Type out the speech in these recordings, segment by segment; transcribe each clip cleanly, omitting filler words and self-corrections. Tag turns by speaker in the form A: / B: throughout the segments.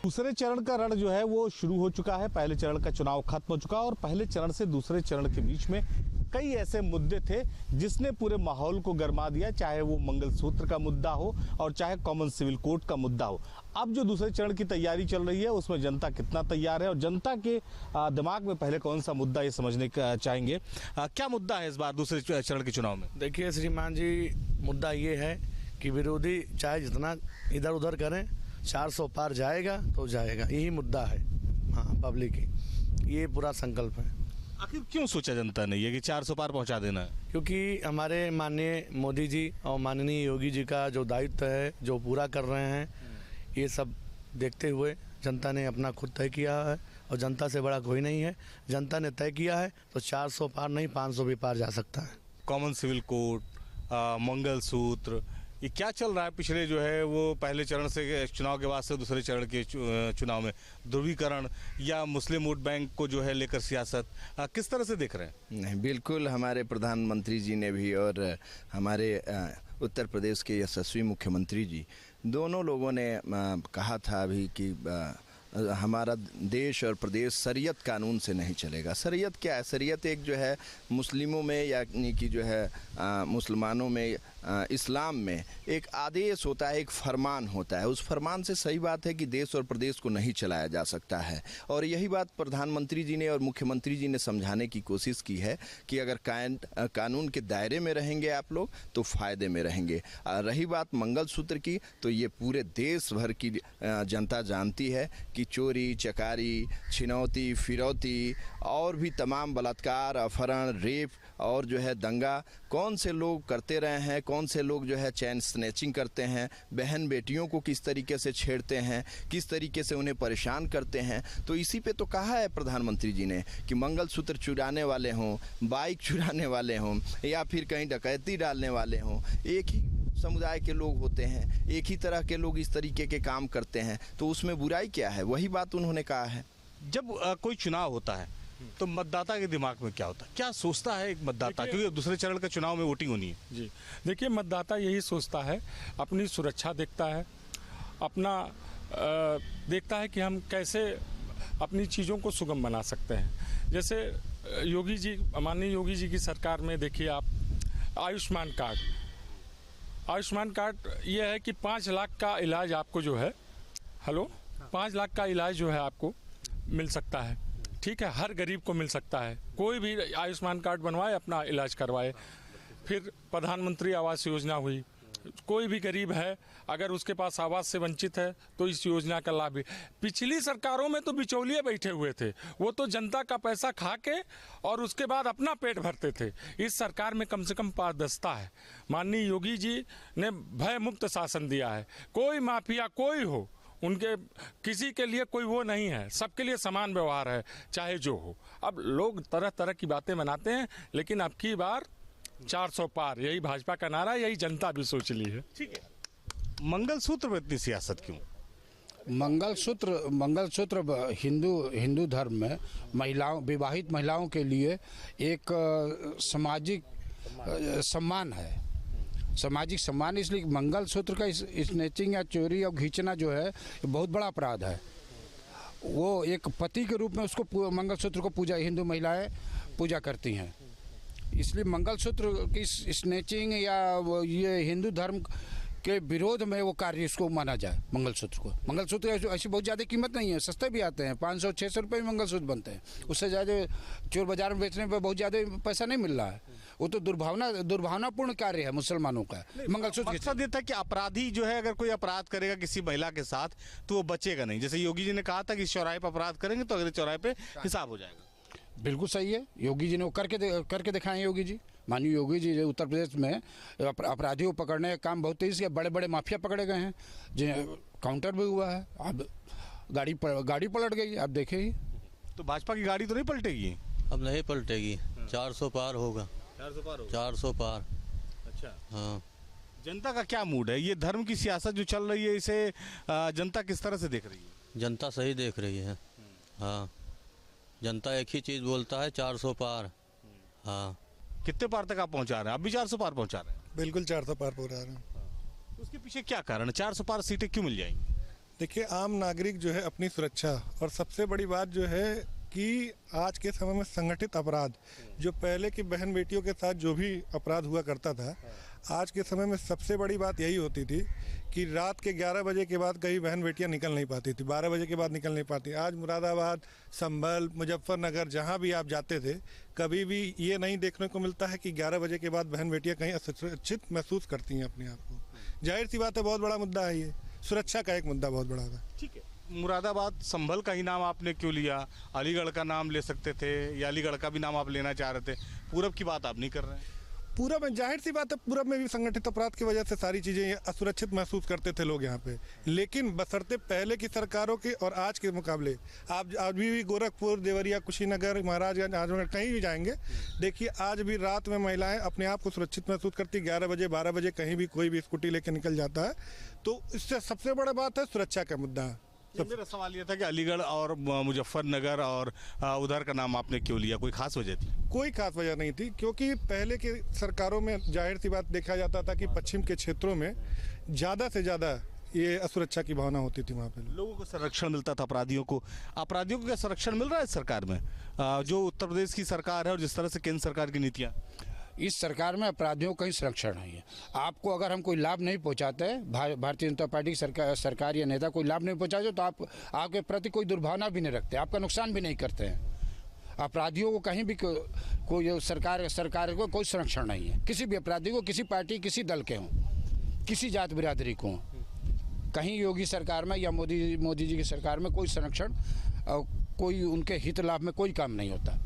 A: दूसरे चरण का रण जो है वो शुरू हो चुका है। पहले चरण का चुनाव खत्म हो चुका और पहले चरण से दूसरे चरण के बीच में कई ऐसे मुद्दे थे जिसने पूरे माहौल को गरमा दिया, चाहे वो मंगलसूत्र का मुद्दा हो और चाहे कॉमन सिविल कोड का मुद्दा हो। अब जो दूसरे चरण की तैयारी चल रही है उसमें जनता कितना तैयार है और जनता के दिमाग में पहले कौन सा मुद्दा ये समझने का चाहेंगे। क्या मुद्दा है इस बार दूसरे चरण के चुनाव में?
B: देखिए श्रीमान जी, मुद्दा ये है कि विरोधी चाहे जितना इधर उधर करें 400 पार जाएगा तो जाएगा, यही मुद्दा है। हाँ, पब्लिक की ये पूरा संकल्प है।
A: आखिर क्यों सोचा जनता ने ये कि 400 पार पहुंचा देना है?
B: क्योंकि हमारे माननीय मोदी जी और माननीय योगी जी का जो दायित्व है जो पूरा कर रहे हैं, ये सब देखते हुए जनता ने अपना खुद तय किया है और जनता से बड़ा कोई नहीं है। जनता ने तय किया है तो 400 पार नहीं 500 भी पार जा सकता है।
A: कॉमन सिविल कोड, मंगलसूत्र, ये क्या चल रहा है पिछले जो है वो पहले चरण से चुनाव के बाद से दूसरे चरण के चुनाव में? ध्रुवीकरण या मुस्लिम वोट बैंक को जो है लेकर सियासत किस तरह से देख रहे हैं?
C: नहीं, बिल्कुल हमारे प्रधानमंत्री जी ने भी और हमारे उत्तर प्रदेश के यशस्वी मुख्यमंत्री जी दोनों लोगों ने कहा था अभी कि हमारा देश और प्रदेश शरीयत कानून से नहीं चलेगा। शरीयत क्या है? शरीयत एक जो है मुस्लिमों में यानी कि जो है मुसलमानों में इस्लाम में एक आदेश होता है, एक फरमान होता है। उस फरमान से सही बात है कि देश और प्रदेश को नहीं चलाया जा सकता है और यही बात प्रधानमंत्री जी ने और मुख्यमंत्री जी ने समझाने की कोशिश की है कि अगर कानून के दायरे में रहेंगे आप लोग तो फ़ायदे में रहेंगे। रही बात मंगलसूत्र की, तो ये पूरे देश भर की जनता जानती है कि चोरी चकारी, छिनौती, फिरौती और भी तमाम बलात्कार, अपहरण, रेप और जो है दंगा कौन से लोग करते रहे हैं, कौन से लोग जो है चैन स्नैचिंग करते हैं, बहन बेटियों को किस तरीके से छेड़ते हैं, किस तरीके से उन्हें परेशान करते हैं। तो इसी पे तो कहा है प्रधानमंत्री जी ने कि मंगलसूत्र चुराने वाले हों, बाइक चुराने वाले हों या फिर कहीं डकैती डालने वाले हों, एक ही समुदाय के लोग होते हैं, एक ही तरह के लोग इस तरीके के काम करते हैं, तो उसमें बुराई क्या है? वही बात उन्होंने कहा है।
A: जब कोई चुनाव होता है तो मतदाता के दिमाग में क्या होता है, क्या सोचता है एक मतदाता, क्योंकि दूसरे चरण के चुनाव में वोटिंग होनी है?
D: जी देखिए, मतदाता यही सोचता है, अपनी सुरक्षा देखता है, अपना देखता है कि हम कैसे अपनी चीज़ों को सुगम बना सकते हैं। जैसे योगी जी, माननीय योगी जी की सरकार में देखिए आप आयुष्मान कार्ड ये है कि 5 लाख का इलाज आपको जो है 5 लाख का इलाज जो है आपको मिल सकता है। ठीक है, हर गरीब को मिल सकता है, कोई भी आयुष्मान कार्ड बनवाए अपना इलाज करवाए। फिर प्रधानमंत्री आवास योजना हुई, कोई भी गरीब है अगर उसके पास आवास से वंचित है तो इस योजना का लाभ भी। पिछली सरकारों में तो बिचौलिए बैठे हुए थे, वो तो जनता का पैसा खा के और उसके बाद अपना पेट भरते थे। इस सरकार में कम से कम पारदर्शिता है। माननीय योगी जी ने भय मुक्त शासन दिया है। कोई माफिया कोई हो, उनके किसी के लिए कोई वो नहीं है, सबके लिए समान व्यवहार है, चाहे जो हो। अब लोग तरह तरह की बातें बनाते हैं, लेकिन अब की बार 400 पार, यही भाजपा का नारा, यही जनता भी सोच ली है।
A: ठीक है, मंगलसूत्र में इतनी सियासत क्यों?
E: मंगलसूत्र हिंदू धर्म में विवाहित महिलाओं के लिए एक सामाजिक सम्मान है, सामाजिक सम्मान। इसलिए मंगलसूत्र का स्नैचिंग या चोरी या खींचना जो है बहुत बड़ा अपराध है। वो एक पति के रूप में उसको मंगलसूत्र को हिंदू महिलाएं पूजा करती हैं। इसलिए मंगलसूत्र की स्नैचिंग या ये हिंदू धर्म के विरोध में वो कार्य इसको माना जाए। मंगलसूत्र ऐसी बहुत ज़्यादा कीमत नहीं है, सस्ते भी आते हैं, 500-600 रुपये में मंगलसूत्र बनते हैं। उससे ज़्यादा चोर बाजार में बेचने पर बहुत ज़्यादा पैसा नहीं मिल रहा है। वो तो दुर्भावनापूर्ण कार्य है मुसलमानों का। मंगलसूत्र
A: मकसद ये था कि अपराधी जो है अगर कोई अपराध करेगा किसी महिला के साथ तो वो बचेगा नहीं। जैसे योगी जी ने कहा था कि इस चौराहे पर अपराध करेंगे तो अगले चौराहे पे हिसाब हो जाएगा।
E: बिल्कुल सही है, योगी जी ने वो करके दिखाए। योगी जी, माननीय योगी जी उत्तर प्रदेश में अपराधियों को पकड़ने का काम बहुत तेजी से, बड़े बड़े माफिया पकड़े गए हैं, जिन्हें काउंटर भी हुआ है। अब गाड़ी पलट गई, आप देखे ही।
A: तो भाजपा की गाड़ी तो नहीं पलटेगी?
F: अब नहीं पलटेगी, 400 पार होगा। 400 पार।
A: अच्छा,
F: हाँ।
A: जनता का क्या मूड है? ये धर्म की सियासत जो चल रही है, इसे जनता किस तरह से देख रही है?
F: जनता सही देख रही है। हाँ, जनता एक ही चीज़ बोलता है, 400 पार। हाँ।
A: कितने पार तक आप पहुंचा रहे हैं? अब भी 400 पार पहुंचा रहे हैं?
G: बिल्कुल 400 पार पहुंचा रहे हैं।
A: उसके पीछे क्या कारण है? 400 पार सीटें क्यों मिल जाएंगी?
G: देखिए, आम नागरिक जो है अपनी सुरक्षा, और सबसे बड़ी बात जो है कि आज के समय में संगठित अपराध, जो पहले की बहन बेटियों के साथ जो भी अपराध हुआ करता था, आज के समय में सबसे बड़ी बात यही होती थी कि रात के 11 बजे के बाद कई बहन बेटियां निकल नहीं पाती थी, 12 बजे के बाद निकल नहीं पाती। आज मुरादाबाद, संभल, मुजफ्फरनगर, जहां भी आप जाते थे, कभी भी ये नहीं देखने को मिलता है कि 11 बजे के बाद बहन बेटियां कहीं असुरक्षित महसूस करती हैं अपने आप को। जाहिर सी बात है, बहुत बड़ा मुद्दा है ये, सुरक्षा का एक मुद्दा बहुत बड़ा था।
A: ठीक है, मुरादाबाद, संभल का ही नाम आपने क्यों लिया? अलीगढ़ का नाम ले सकते थे, या अलीगढ़ का भी नाम आप लेना चाह रहे थे? पूरब की बात आप नहीं कर रहे हैं?
G: पूरब में जाहिर सी बात है, पूरब में भी संगठित अपराध की वजह से सारी चीज़ें असुरक्षित महसूस करते थे लोग यहाँ पे। लेकिन बशर्ते पहले की सरकारों के और आज के मुकाबले, आप अभी भी गोरखपुर, देवरिया, कुशीनगर, महाराजगंज, आजमगढ़ कहीं भी जाएंगे, देखिए आज भी रात में महिलाएं अपने आप को सुरक्षित महसूस करती। 11 बजे, 12 बजे कहीं भी कोई भी स्कूटी लेके निकल जाता है। तो इससे सबसे बड़ा बात है सुरक्षा का मुद्दा।
A: मेरा सवाल ये था कि अलीगढ़ और मुजफ्फरनगर और उधर का नाम आपने क्यों लिया? कोई खास वजह थी?
G: कोई खास वजह नहीं थी, क्योंकि पहले की सरकारों में जाहिर सी बात देखा जाता था कि पश्चिम के क्षेत्रों में ज़्यादा से ज़्यादा ये असुरक्षा की भावना होती थी। वहाँ पे
A: लोगों को संरक्षण मिलता था, अपराधियों को क्या संरक्षण मिल रहा है सरकार में? जो उत्तर प्रदेश की सरकार है और जिस तरह से केंद्र सरकार की नीतियाँ,
E: इस सरकार में अपराधियों का ही संरक्षण नहीं है। आपको अगर हम कोई लाभ नहीं पहुंचाते, भारतीय जनता पार्टी की सरकार या नेता कोई लाभ नहीं पहुंचाते, तो आपके प्रति कोई दुर्भावना भी नहीं रखते, आपका नुकसान भी नहीं करते हैं। अपराधियों को कहीं भी कोई सरकार को कोई संरक्षण नहीं है। किसी भी अपराधी को, किसी पार्टी, किसी दल के हों, किसी जात बिरादरी को हों, कहीं योगी सरकार में या मोदी जी की सरकार में कोई संरक्षण, कोई उनके हित लाभ में कोई काम नहीं होता।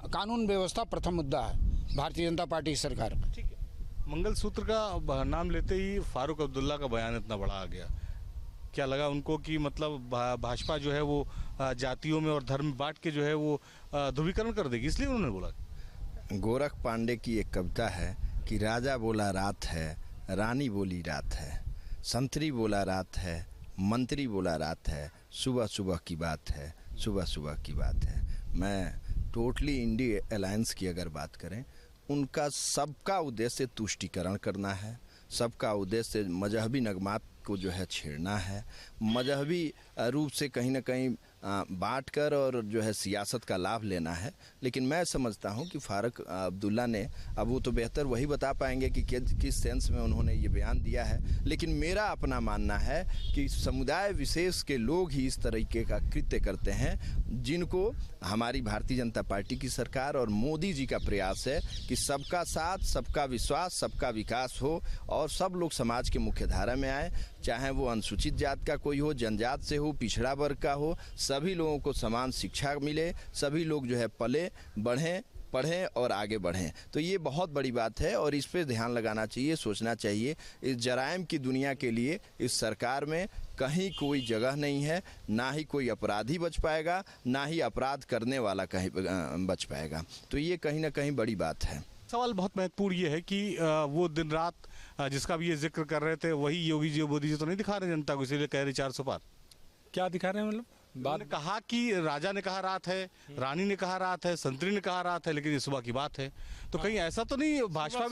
E: कानून व्यवस्था प्रथम मुद्दा है भारतीय जनता पार्टी की सरकार में।
A: ठीक है, मंगलसूत्र का नाम लेते ही फारूक अब्दुल्ला का बयान इतना बड़ा आ गया, क्या लगा उनको कि मतलब भाजपा जो है वो जातियों में और धर्म बांट के जो है वो ध्रुवीकरण कर देगी, इसलिए उन्होंने बोला?
C: गोरख पांडे की एक कविता है कि राजा बोला रात है, रानी बोली रात है, संतरी बोला रात है, मंत्री बोला रात है, सुबह सुबह की बात है, सुबह सुबह की बात है। मैं टोटली इंडिया अलायंस की अगर बात करें, उनका सबका उद्देश्य तुष्टीकरण करना है, सबका उद्देश्य मजहबी नगमात को जो है छेड़ना है, मजहबी रूप से कहीं ना कहीं बांट कर और जो है सियासत का लाभ लेना है। लेकिन मैं समझता हूं कि फारूक अब्दुल्ला ने, अब वो तो बेहतर वही बता पाएंगे कि किस सेंस में उन्होंने ये बयान दिया है, लेकिन मेरा अपना मानना है कि समुदाय विशेष के लोग ही इस तरीके का कृत्य करते हैं, जिनको हमारी भारतीय जनता पार्टी की सरकार और मोदी जी का प्रयास है कि सबका साथ, सबका विश्वास, सबका विकास हो और सब लोग समाज के मुख्य धारा में आए, चाहे वो अनुसूचित जात का कोई हो, जनजात से हो, पिछड़ा वर्ग का हो, सभी लोगों को समान शिक्षा मिले, सभी लोग जो है पले बढ़ें, पढ़ें और आगे बढ़ें। तो ये बहुत बड़ी बात है और इस पे ध्यान लगाना चाहिए, सोचना चाहिए। इस जराइम की दुनिया के लिए इस सरकार में कहीं कोई जगह नहीं है, ना ही कोई अपराधी बच पाएगा, ना ही अपराध करने वाला कहीं बच पाएगा। तो ये कहीं ना कहीं बड़ी बात है।
A: सवाल बहुत महत्वपूर्ण ये है कि वो दिन रात जिसका भी ये जिक्र कर रहे थे, वही योगी जी, मोदी जी तो नहीं दिखा रहे जनता को, इसीलिए कह रहे 400 पार।
D: क्या दिखा रहे हैं? मतलब
A: बात कहा कि राजा ने कहा रात है, रानी ने कहा रात है, संतरी ने कहा रात है, लेकिन ये सुबह की बात है। तो कहीं ऐसा तो नहीं भाजपा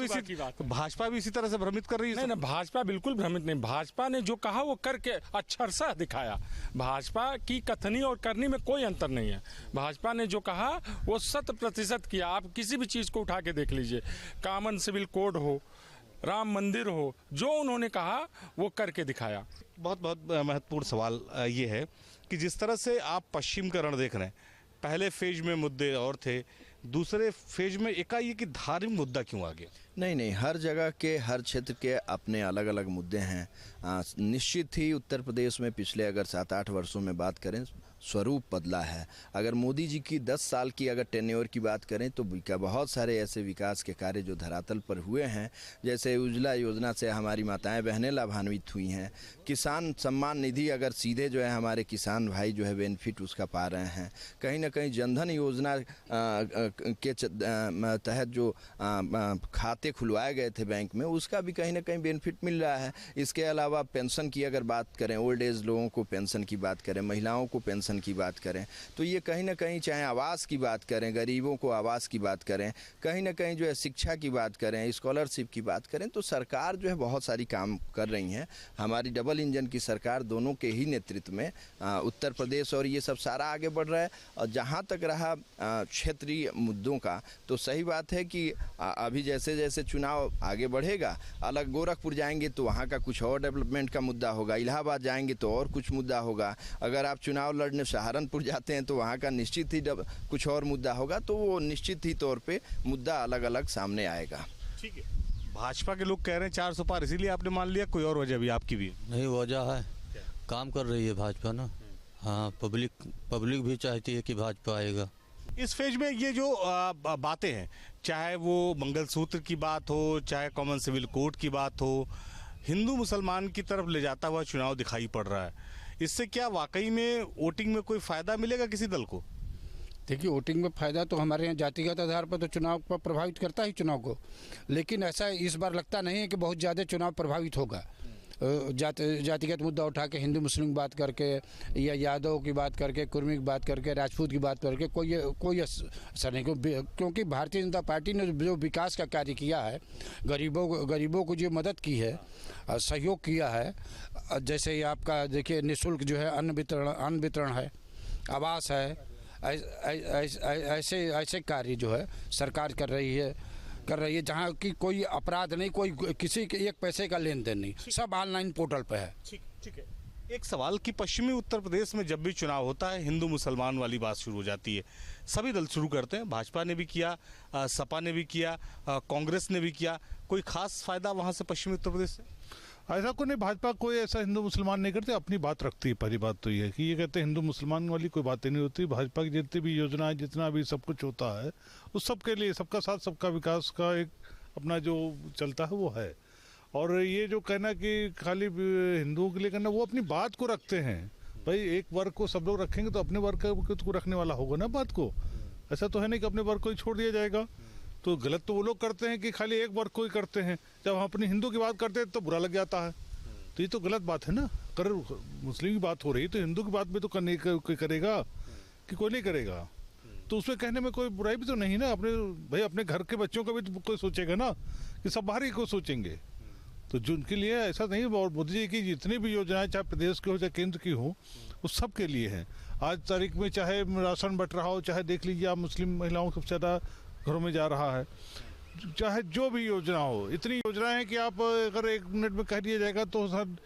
A: भी इसी तरह से भ्रमित कर रही है?
D: नहीं, भाजपा बिल्कुल भ्रमित नहीं। भाजपा ने जो कहा वो करके अक्षरशः दिखाया। भाजपा की कथनी और करनी में कोई अंतर नहीं है। भाजपा ने जो कहा वो 100% किया। आप किसी भी चीज को उठा के देख लीजिए, कॉमन सिविल कोड हो, राम मंदिर हो, जो उन्होंने कहा वो करके दिखाया।
A: बहुत महत्वपूर्ण सवाल ये है कि जिस तरह से आप पश्चिमकरण देख रहे हैं, पहले फेज में मुद्दे और थे, दूसरे फेज में एकाएक धार्मिक मुद्दा क्यों आ गया?
C: नहीं, हर जगह के, हर क्षेत्र के अपने अलग अलग मुद्दे हैं। निश्चित ही उत्तर प्रदेश में पिछले अगर 7-8 वर्षों में बात करें, स्वरूप बदला है। अगर मोदी जी की 10 साल की अगर टेन्योर की बात करें तो बहुत सारे ऐसे विकास के कार्य जो धरातल पर हुए हैं, जैसे उज्ज्वला योजना से हमारी माताएं बहनें लाभान्वित हुई हैं। किसान सम्मान निधि अगर सीधे जो है हमारे किसान भाई जो है बेनिफिट उसका पा रहे हैं। कहीं ना कहीं जनधन योजना के तहत जो खाते खाते खुलवाए गए थे बैंक में, उसका भी कहीं ना कहीं बेनिफिट मिल रहा है। इसके अलावा पेंशन की अगर बात करें, ओल्ड एज लोगों को पेंशन की बात करें, महिलाओं को पेंशन की बात करें, तो ये कहीं ना कहीं, चाहे आवास की बात करें, गरीबों को आवास की बात करें, कहीं ना कहीं जो है शिक्षा की बात करें, स्कॉलरशिप की बात करें, तो सरकार जो है बहुत सारी काम कर रही हैं। हमारी डबल इंजन की सरकार दोनों के ही नेतृत्व में उत्तर प्रदेश और ये सब सारा आगे बढ़ रहा है। और जहाँ तक रहा क्षेत्रीय मुद्दों का, तो सही बात है कि अभी जैसे जैसे चुनाव आगे बढ़ेगा, अलग गोरखपुर जाएंगे तो वहाँ का कुछ और डेवलपमेंट का मुद्दा होगा, इलाहाबाद जाएंगे तो और कुछ मुद्दा होगा, अगर आप चुनाव लड़ने सहारनपुर जाते हैं तो वहाँ का निश्चित ही कुछ और मुद्दा होगा, तो वो निश्चित ही तौर पे मुद्दा अलग अलग सामने आएगा।
A: ठीक है, भाजपा के लोग कह रहे हैं 400 पार, इसीलिए आपने मान लिया, कोई और वजह भी आपकी भी?
F: नहीं, वजह है, काम कर रही है भाजपा ना। हाँ, पब्लिक भी चाहती है कि भाजपा आएगा।
A: इस फेज में ये जो बातें हैं, चाहे वो मंगलसूत्र की बात हो, चाहे कॉमन सिविल कोड की बात हो, हिंदू मुसलमान की तरफ ले जाता हुआ चुनाव दिखाई पड़ रहा है। इससे क्या वाकई में वोटिंग में कोई फायदा मिलेगा किसी दल को?
E: देखिए, वोटिंग में फ़ायदा तो हमारे यहाँ जातिगत आधार पर तो चुनाव पर प्रभावित करता ही चुनाव को, लेकिन ऐसा इस बार लगता नहीं है कि बहुत ज़्यादा चुनाव प्रभावित होगा। जातिगत मुद्दा उठा के हिंदू मुस्लिम की बात करके, या यादव की बात करके, कुर्मी की बात करके, राजपूत की बात करके कोई असर नहीं, क्योंकि भारतीय जनता पार्टी ने जो विकास का कार्य किया है, गरीबों को जो मदद की है, सहयोग किया है, जैसे आपका देखिए निःशुल्क जो है अन्न वितरण है, आवास है, ऐसे कार्य जो है सरकार कर रही है, जहाँ की कोई अपराध नहीं, कोई किसी के एक पैसे का लेन देन नहीं, सब ऑनलाइन पोर्टल पे है।
A: ठीक है। एक सवाल कि पश्चिमी उत्तर प्रदेश में जब भी चुनाव होता है, हिंदू मुसलमान वाली बात शुरू हो जाती है, सभी दल शुरू करते हैं, भाजपा ने भी किया, सपा ने भी किया, कांग्रेस ने भी किया। कोई खास फायदा वहाँ से पश्चिमी उत्तर प्रदेश से?
H: ऐसा कोई नहीं, भाजपा कोई ऐसा हिंदू मुसलमान नहीं करते, अपनी बात रखती है। पहली बात तो ये है कि ये कहते हैं हिंदू मुसलमान वाली कोई बातें नहीं होती। भाजपा की जितनी भी योजनाएं, जितना भी सब कुछ होता है, उस सब के लिए सबका साथ सबका विकास का एक अपना जो चलता है वो है। और ये जो कहना कि खाली हिंदुओं के लिए करना, वो अपनी बात को रखते हैं। भाई एक वर्ग को सब लोग रखेंगे तो अपने वर्ग को रखने वाला होगा ना बात को। ऐसा तो है नहीं कि अपने वर्ग को ही छोड़ दिया जाएगा। तो गलत तो वो लोग करते हैं कि खाली एक वर्ग को ही करते हैं, जब हम अपनी हिंदू की बात करते हैं तो बुरा लग जाता है। तो ये तो गलत बात है ना। अगर मुस्लिम की बात हो रही तो हिंदू की बात भी तो करने कोई करेगा कि कोई नहीं करेगा, तो उसमें कहने में कोई बुराई भी तो नहीं ना। अपने घर के बच्चों का भी तो कोई सोचेगा ना, कि सब बाहर ही को सोचेंगे। तो जो उनके लिए ऐसा नहीं। और मोदी जी की जितनी भी योजनाएं, चाहे प्रदेश की हो चाहे केंद्र की हो, वो सब के लिए हैं। आज तारीख में चाहे राशन बट रहा हो, चाहे देख लीजिए आप मुस्लिम महिलाओं को सबसे ज़्यादा घरों में जा रहा है, चाहे जो भी योजना हो। इतनी योजनाएं हैं कि आप अगर 1 मिनट में कह दिया जाएगा तो सर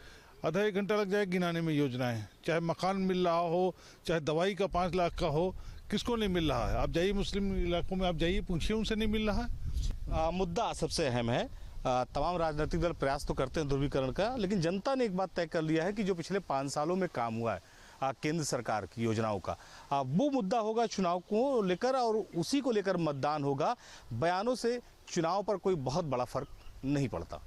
H: आधा 1 घंटा लग जाएगा गिनाने में योजनाएं। चाहे मकान मिल रहा हो, चाहे दवाई का 5 लाख का हो, किसको नहीं मिल रहा है? आप जाइए मुस्लिम इलाकों में, आप जाइए पूछिए, उनसे नहीं मिल रहा है।
A: मुद्दा सबसे अहम है। तमाम राजनीतिक दल प्रयास तो करते हैं ध्रुवीकरण का, लेकिन जनता ने एक बात तय कर लिया है कि जो पिछले 5 सालों में काम हुआ है केंद्र सरकार की योजनाओं का, वो मुद्दा होगा चुनाव को लेकर, और उसी को लेकर मतदान होगा। बयानों से चुनाव पर कोई बहुत बड़ा फर्क नहीं पड़ता।